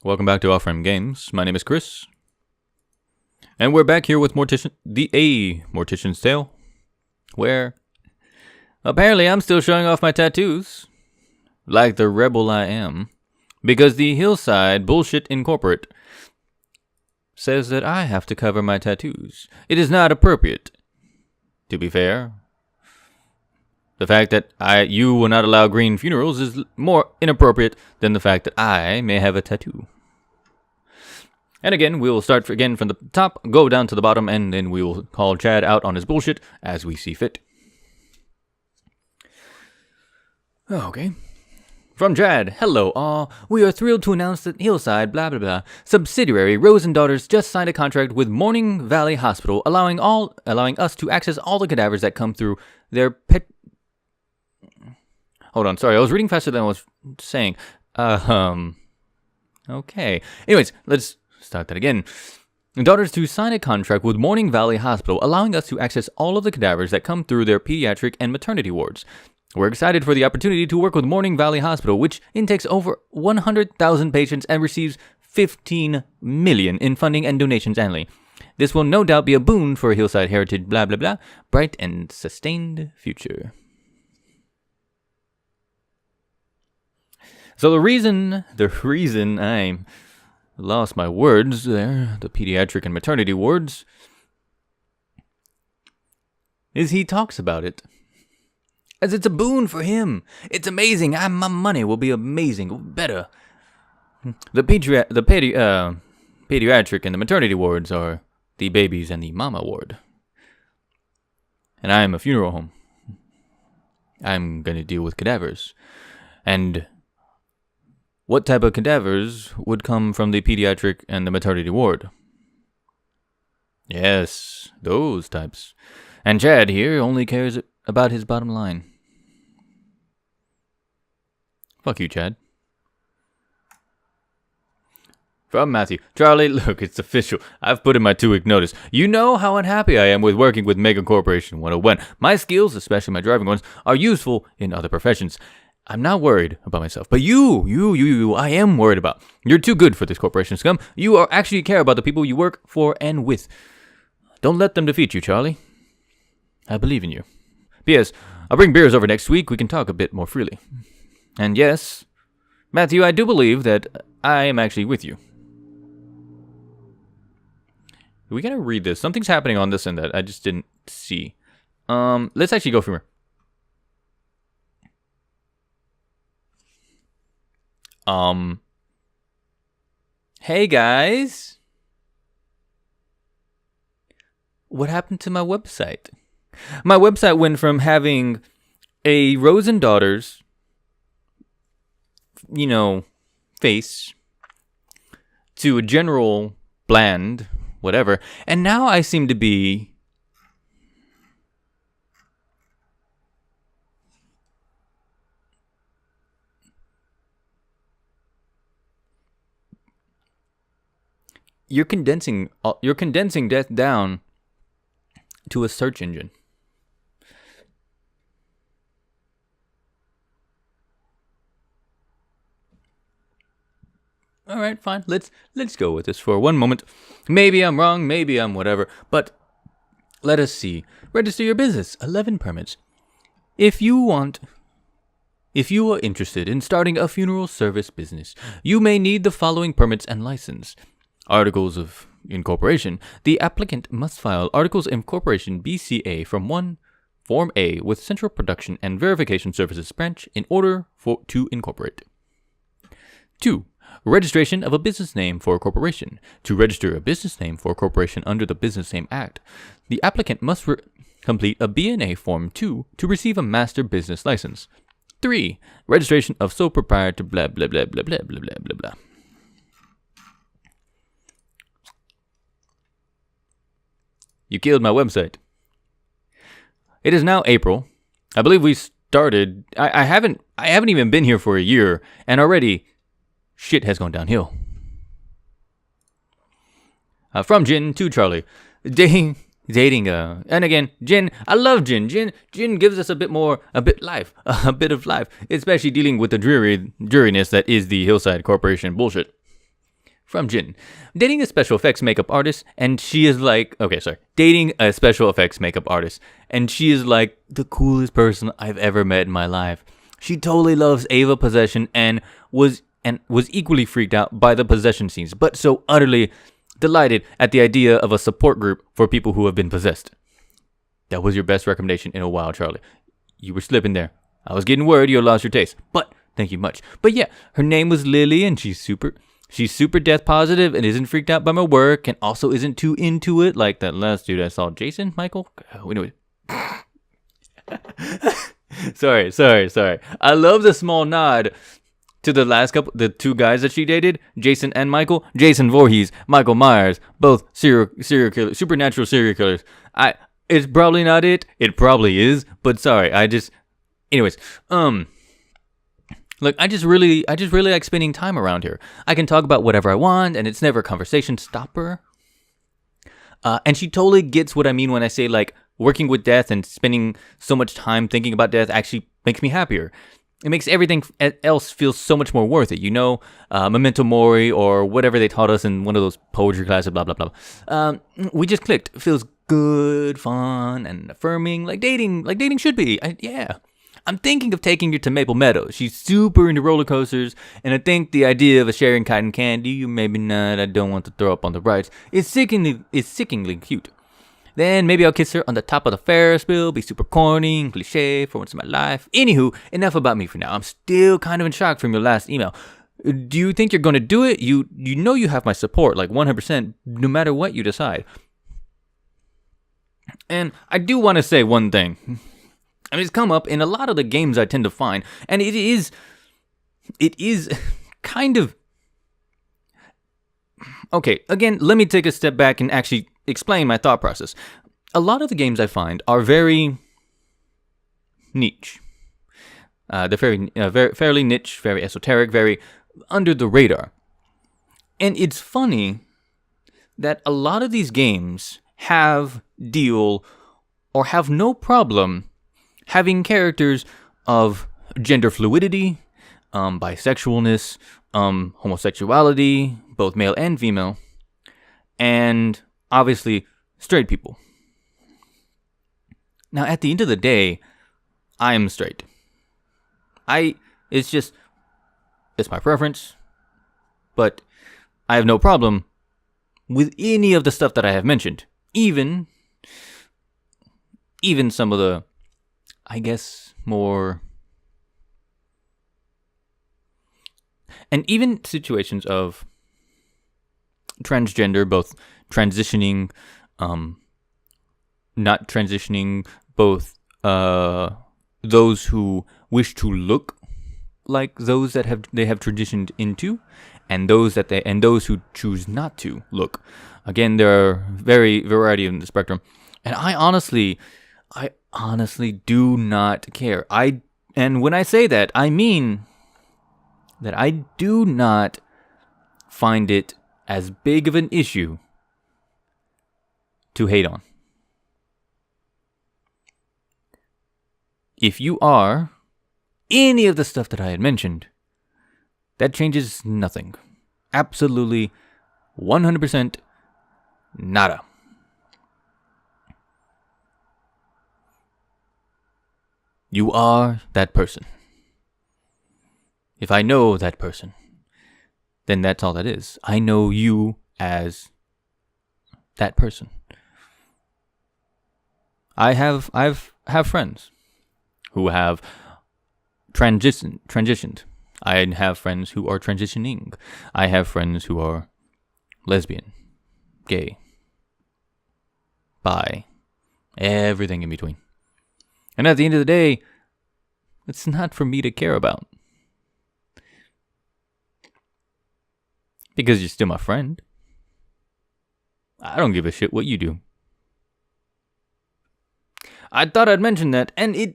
Welcome back to Off-Frame Games. My name is Chris. And we're back here with Mortician, Mortician's Tale, where apparently I'm still showing off my tattoos, like the rebel I am, because the Hillside Bullshit Incorporate says that I have to cover my tattoos. It is not appropriate. To be fair, the fact that you will not allow green funerals is more inappropriate than the fact that I may have a tattoo. And again, we will start again from the top, go down to the bottom, and then we will call Chad out on his bullshit as we see fit. Okay. From Chad, hello, we are thrilled to announce that Hillside, blah blah blah, subsidiary Rose & Daughters just signed a contract with Morning Valley Hospital, allowing us to access all the cadavers that come through their pet... Hold on, sorry, I was reading faster than I was saying. Okay. Anyways, let's start that again. Daughters to sign a contract with Morning Valley Hospital, allowing us to access all of the cadavers that come through their pediatric and maternity wards. We're excited for the opportunity to work with Morning Valley Hospital, which intakes over 100,000 patients and receives $15 million in funding and donations annually. This will no doubt be a boon for Hillside Heritage, blah blah blah, bright and sustained future. So the reason I lost my words there, the pediatric and maternity wards, is he talks about it as it's a boon for him. It's amazing. My money will be amazing, better. The pediatric and the maternity wards are the babies and the mama ward. And I am a funeral home. I'm going to deal with cadavers. And what type of cadavers would come from the pediatric and the maternity ward? Yes, those types. And Chad here only cares about his bottom line. Fuck you, Chad. From Matthew. Charlie, look, it's official. I've put in my 2-week notice. You know how unhappy I am with working with Mega Corporation 101. My skills, especially my driving ones, are useful in other professions. I'm not worried about myself, but you, I am worried about. You're too good for this corporation scum. You actually care about the people you work for and with. Don't let them defeat you, Charlie. I believe in you. P.S. I'll bring beers over next week. We can talk a bit more freely. And yes, Matthew, I do believe that I am actually with you. We gotta read this. Something's happening on this end that I just didn't see. Let's actually go from here. Hey guys. What happened to my website? My website went from having a Rose & Daughters, face to a general bland, whatever, and now I seem to be You're condensing death down to a search engine. All right, fine. Let's go with this for one moment. Maybe I'm wrong, maybe I'm whatever, but let us see. Register your business. 11 permits. If you are interested in starting a funeral service business, you may need the following permits and license. Articles of Incorporation. The applicant must file Articles of Incorporation BCA from Form A with Central Production and Verification Services Branch in order to incorporate. 2. Registration of a business name for a corporation. To register a business name for a corporation under the Business Name Act, the applicant must complete a BNA Form 2 to receive a Master Business License. 3. Registration of sole proprietor blah blah blah blah blah blah blah blah blah. You killed my website. It is now April. I believe we started. I haven't even been here for a year, and already shit has gone downhill. From Jin to Charlie, dating. And again, Jin. I love Jin. Jin gives us a bit of life, especially dealing with the dreariness that is the Hillside Corporation bullshit. From Jin. Dating a special effects makeup artist, and she is like, dating a special effects makeup artist, and she is like the coolest person I've ever met in my life. She totally loves Ava possession and was equally freaked out by the possession scenes, but so utterly delighted at the idea of a support group for people who have been possessed. That was your best recommendation in a while, Charlie. You were slipping there. I was getting worried you lost your taste, but thank you much. But yeah, her name was Lily, and she's super death positive and isn't freaked out by my work, and also isn't too into it like that last dude I saw, Jason, Michael. Anyway. Sorry. I love the small nod to the last couple, the two guys that she dated, Jason and Michael. Jason Voorhees, Michael Myers, both serial killers, supernatural serial killers. It's probably not it. It probably is, but sorry. Anyways, look, I just really like spending time around here. I can talk about whatever I want, and it's never a conversation stopper. And she totally gets what I mean when I say, like, working with death and spending so much time thinking about death actually makes me happier. It makes everything else feel so much more worth it, you know? Memento Mori or whatever they taught us in one of those poetry classes, blah, blah, blah. We just clicked. It feels good, fun, and affirming, like dating should be. Yeah. I'm thinking of taking her to Maple Meadows. She's super into roller coasters, and I think the idea of a sharing cotton candy, or maybe not, I don't want to throw up on the rides, is sickeningly cute. Then maybe I'll kiss her on the top of the Ferris wheel, be super corny and cliche for once in my life. Anywho, enough about me for now. I'm still kind of in shock from your last email. Do you think you're going to do it? You know you have my support, like 100%, no matter what you decide. And I do want to say one thing. I mean, it's come up in a lot of the games I tend to find, and it is kind of... Okay, again, let me take a step back and actually explain my thought process. A lot of the games I find are very niche. They're fairly niche, very esoteric, very under the radar. And it's funny that a lot of these games have no problem having characters of gender fluidity, bisexualness, homosexuality, both male and female, and obviously straight people. Now, at the end of the day, I am straight. It's my preference, but I have no problem with any of the stuff that I have mentioned. Even some of the, I guess, more... And even situations of transgender, both transitioning, not transitioning, both those who wish to look like those that they have transitioned into, and those who choose not to look. Again, there are variety in the spectrum, and I honestly do not care. And when I say that, I mean that I do not find it as big of an issue to hate on. If you are any of the stuff that I had mentioned, that changes nothing. Absolutely 100% nada. You are that person. If I know that person, then that's all that is. I know you as that person. I've friends who have transitioned. I have friends who are transitioning. I have friends who are lesbian, gay, bi, everything in between. And at the end of the day, it's not for me to care about. Because you're still my friend. I don't give a shit what you do. I thought I'd mention that, and the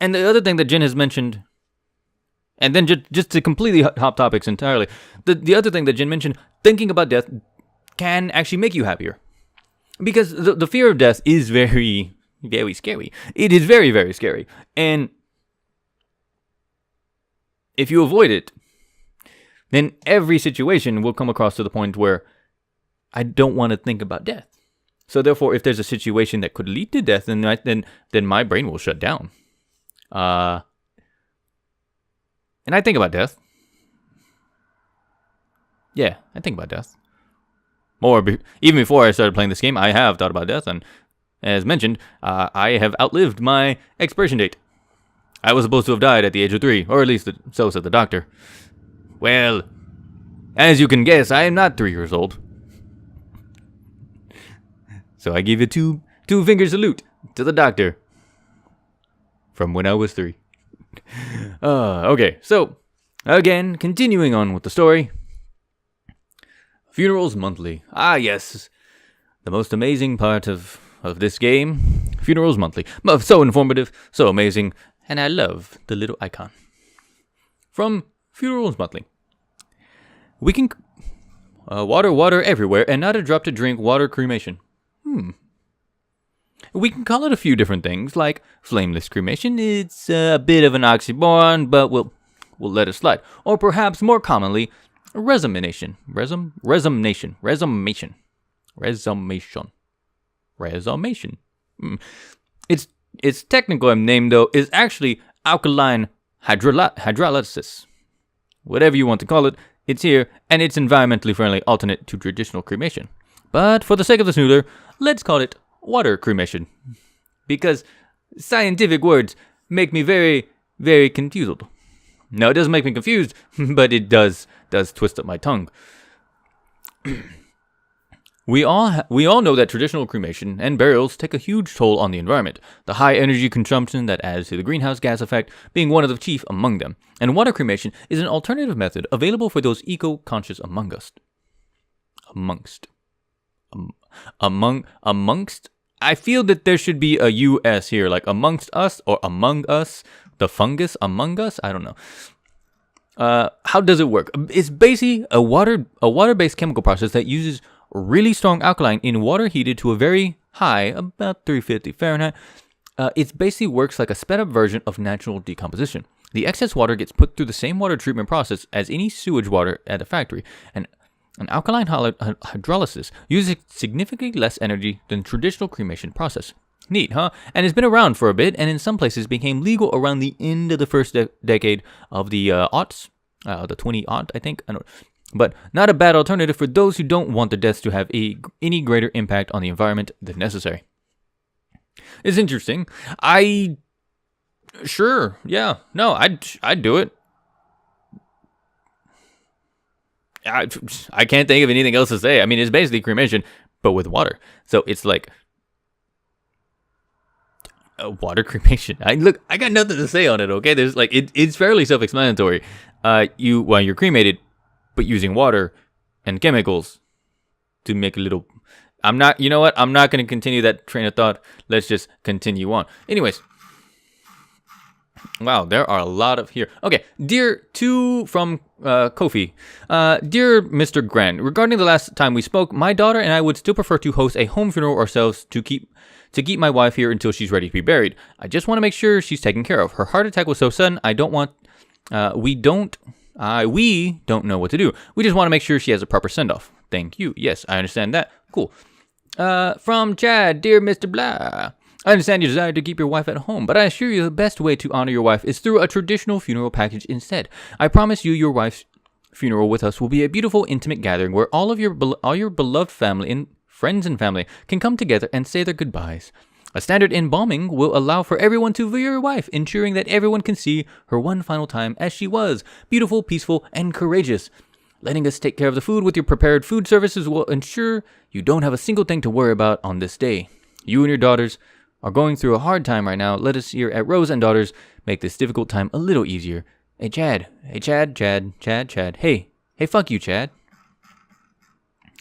other thing that Jen has mentioned, and then just to completely hop topics entirely, the other thing that Jen mentioned, thinking about death can actually make you happier. Because the fear of death is very, very scary. It is very, very scary. And if you avoid it, then every situation will come across to the point where I don't want to think about death. So therefore, if there's a situation that could lead to death, then my brain will shut down. And I think about death. Yeah, I think about death. Even before I started playing this game, I have thought about death, and as mentioned, I have outlived my expiration date. I was supposed to have died at the age of 3, or at least so said the doctor. Well, as you can guess, I am not 3 years old. So I give you two finger salute to the doctor from when I was 3. Okay, so again, continuing on with the story. Funerals Monthly. Ah, yes. The most amazing part of this game. Funerals Monthly. So informative, so amazing, and I love the little icon. From Funerals Monthly. We can... water everywhere, and not a drop to drink, water cremation. We can call it a few different things, like flameless cremation. It's a bit of an oxymoron, but we'll let it slide. Or perhaps more commonly, resumation. Resumation. Its technical name, though, is actually alkaline hydrolysis. Whatever you want to call it, it's here, and it's environmentally friendly alternate to traditional cremation. But for the sake of the snoozer, let's call it water cremation. Because scientific words make me very, very confused. No, it doesn't make me confused, but it does twist up my tongue. We all know that traditional cremation and burials take a huge toll on the environment, the high energy consumption that adds to the greenhouse gas effect being one of the chief among them. And water cremation is an alternative method available for those eco-conscious among us. Amongst? I feel that there should be a US here, like amongst us or among us. The fungus among us? I don't know. How does it work? It's basically a water-based chemical process that uses really strong alkaline in water heated to a very high, about 350 Fahrenheit. It basically works like a sped-up version of natural decomposition. The excess water gets put through the same water treatment process as any sewage water at a factory, and an alkaline hydrolysis uses significantly less energy than traditional cremation process. Neat, huh? And it's been around for a bit, and in some places became legal around the end of the first decade of the aughts, the 20-aught, I think. I don't. But not a bad alternative for those who don't want their deaths to have any greater impact on the environment than necessary. It's interesting. Sure, yeah, no, I'd do it. I can't think of anything else to say. I mean, it's basically cremation, but with water. So it's like water cremation. I got nothing to say on it. Okay, there's like it's fairly self-explanatory. You're cremated, but using water and chemicals to make a little. You know what? I'm not going to continue that train of thought. Let's just continue on. Anyways. Wow, there are a lot of here. Okay, from Kofi. Dear Mr. Grant, regarding the last time we spoke, my daughter and I would still prefer to host a home funeral ourselves to keep my wife here until she's ready to be buried. I just want to make sure she's taken care of. Her heart attack was so sudden, we don't know what to do. We just want to make sure she has a proper send-off. Thank you. Yes, I understand that. Cool. From Chad, dear Mr. Blah. I understand your desire to keep your wife at home, but I assure you the best way to honor your wife is through a traditional funeral package instead. I promise you your wife's funeral with us will be a beautiful, intimate gathering where all your beloved family and friends and family can come together and say their goodbyes. A standard embalming will allow for everyone to view your wife, ensuring that everyone can see her one final time as she was, beautiful, peaceful, and courageous. Letting us take care of the food with your prepared food services will ensure you don't have a single thing to worry about on this day. You and your daughters are going through a hard time right now. Let us here at Rose and Daughters make this difficult time a little easier. Hey, Chad. Hey, fuck you, Chad.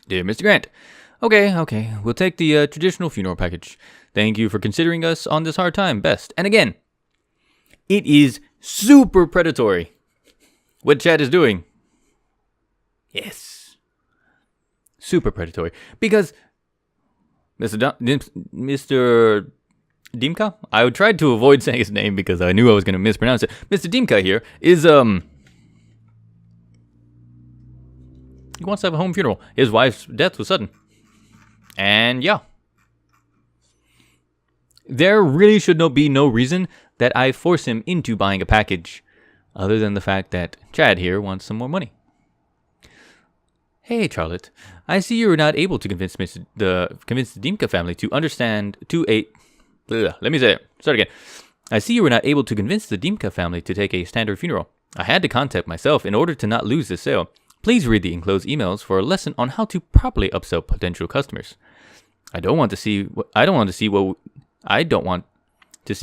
Dear Mr. Grant. Okay. We'll take the traditional funeral package. Thank you for considering us on this hard time. Best. And again, it is super predatory what Chad is doing. Yes. Super predatory. Because Mr. Dimka? I tried to avoid saying his name because I knew I was going to mispronounce it. Mr. Dimka here is, He wants to have a home funeral. His wife's death was sudden. And yeah. There really should be no reason that I force him into buying a package, other than the fact that Chad here wants some more money. Hey, Charlotte. I see you were not able to convince the Dimka family to understand let me say it. Start again. I see you were not able to convince the Dimka family to take a standard funeral. I had to contact myself in order to not lose this sale. Please read the enclosed emails for a lesson on how to properly upsell potential customers. I don't want to see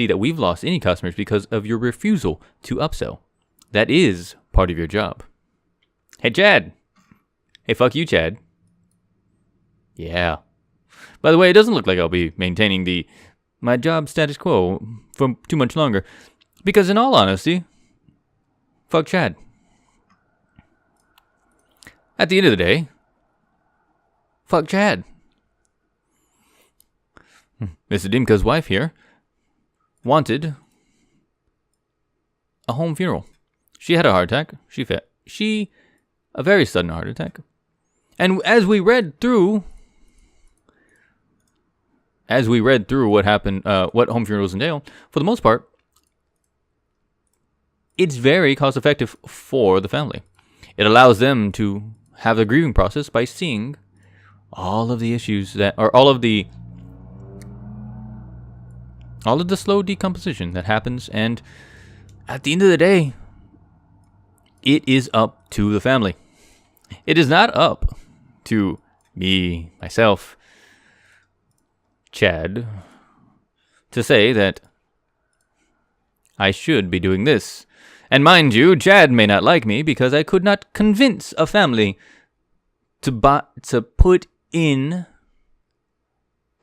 that we've lost any customers because of your refusal to upsell. That is part of your job. Hey, Chad. Hey, fuck you, Chad. Yeah. By the way, it doesn't look like I'll be maintaining my job status quo for too much longer. Because in all honesty, fuck Chad. At the end of the day, fuck Chad. Mr. Dimka's wife here wanted a home funeral. She had a heart attack. A very sudden heart attack. And as we read through what happened, what home funerals entail, for the most part, it's very cost effective for the family. It allows them to have the grieving process by seeing all of the issues all of the slow decomposition that happens, and at the end of the day, it is up to the family. It is not up to me, myself, Chad, to say that I should be doing this. And mind you, Chad may not like me because I could not convince a family to put in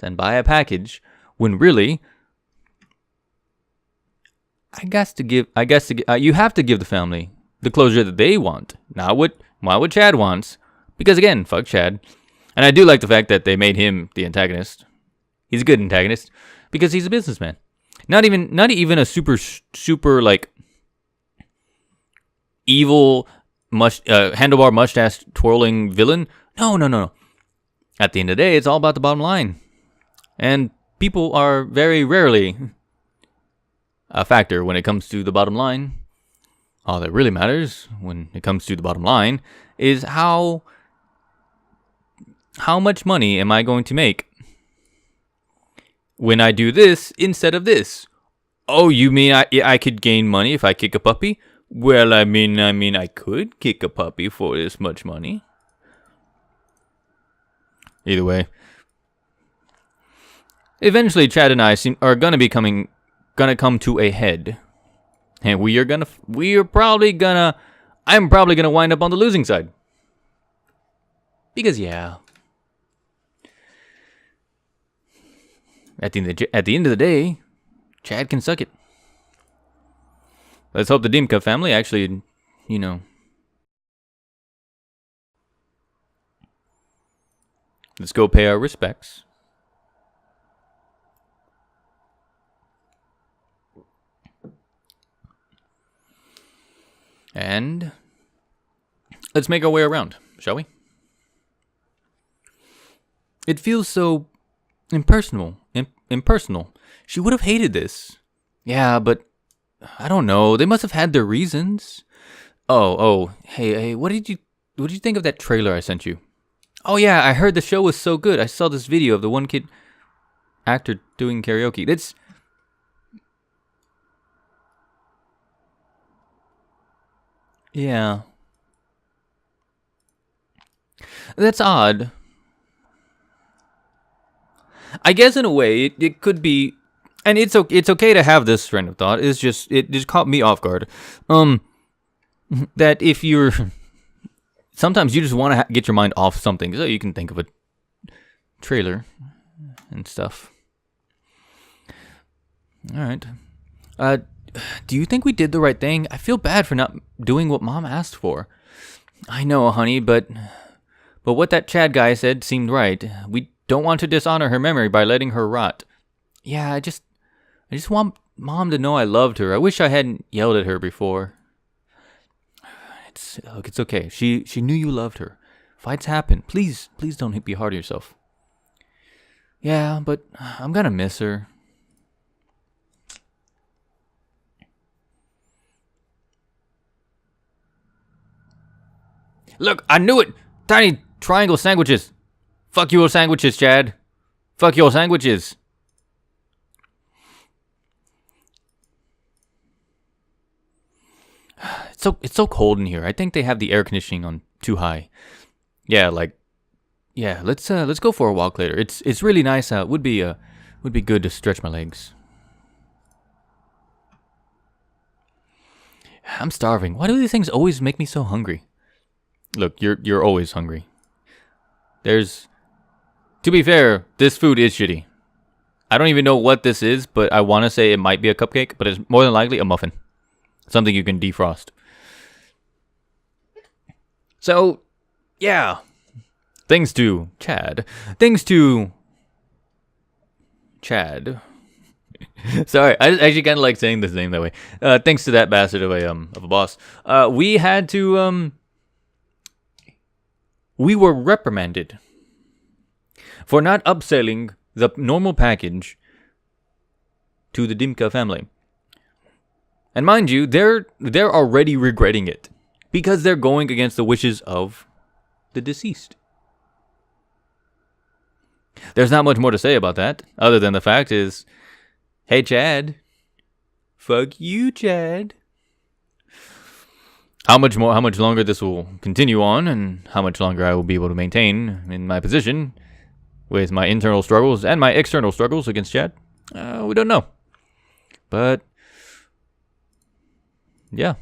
and buy a package when really you have to give the family the closure that they want, not what Chad wants. Because again, fuck Chad. And I do like the fact that they made him the antagonist. He's a good antagonist because he's a businessman. Not even a super like evil handlebar mustache twirling villain. No. At the end of the day, it's all about the bottom line. And people are very rarely a factor when it comes to the bottom line. All that really matters when it comes to the bottom line is how much money am I going to make when I do this instead of this? Oh, you mean I could gain money if I kick a puppy? Well, I mean I could kick a puppy for this much money. Either way, eventually Chad and I are gonna come to a head, and I'm probably gonna wind up on the losing side. Because yeah, at the end of the day, Chad can suck it. Let's hope the Dimka family actually, let's go pay our respects. And let's make our way around, shall we? It feels so impersonal. Impersonal. She would have hated this. Yeah, but I don't know. They must have had their reasons. Oh, hey, what did you think of that trailer I sent you? Oh yeah, I heard the show was so good. I saw this video of the one actor doing karaoke. Yeah. That's odd. I guess in a way it could be, and it's okay to have this train of thought. It just caught me off guard. That if you're sometimes you just want to get your mind off something, so you can think of a trailer and stuff. All right. Do you think we did the right thing? I feel bad for not doing what Mom asked for. I know, honey, but what that Chad guy said seemed right. We don't want to dishonor her memory by letting her rot. Yeah, I just want Mom to know I loved her. I wish I hadn't yelled at her before. It's okay. She knew you loved her. Fights happen. Please don't be hard on yourself. Yeah, but I'm gonna miss her. Look, I knew it! Tiny triangle sandwiches. Fuck your sandwiches, Chad. Fuck your sandwiches. It's so cold in here. I think they have the air conditioning on too high. Yeah, let's go for a walk later. It's really nice out. Would be good to stretch my legs. I'm starving. Why do these things always make me so hungry? Look, you're always hungry. To be fair, this food is shitty. I don't even know what this is, but I want to say it might be a cupcake, but it's more than likely a muffin. Something you can defrost. So, yeah. Thanks to Chad. Sorry, I actually kind of like saying this name that way. Thanks to that bastard of a boss. We had to, we were reprimanded for not upselling the normal package to the Dimka family. And mind you, they're already regretting it because they're going against the wishes of the deceased. There's not much more to say about that, other than the fact is, hey Chad, fuck you, Chad. How much longer this will continue on, and how much longer I will be able to maintain in my position with my internal struggles and my external struggles against Chad, we don't know. But yeah.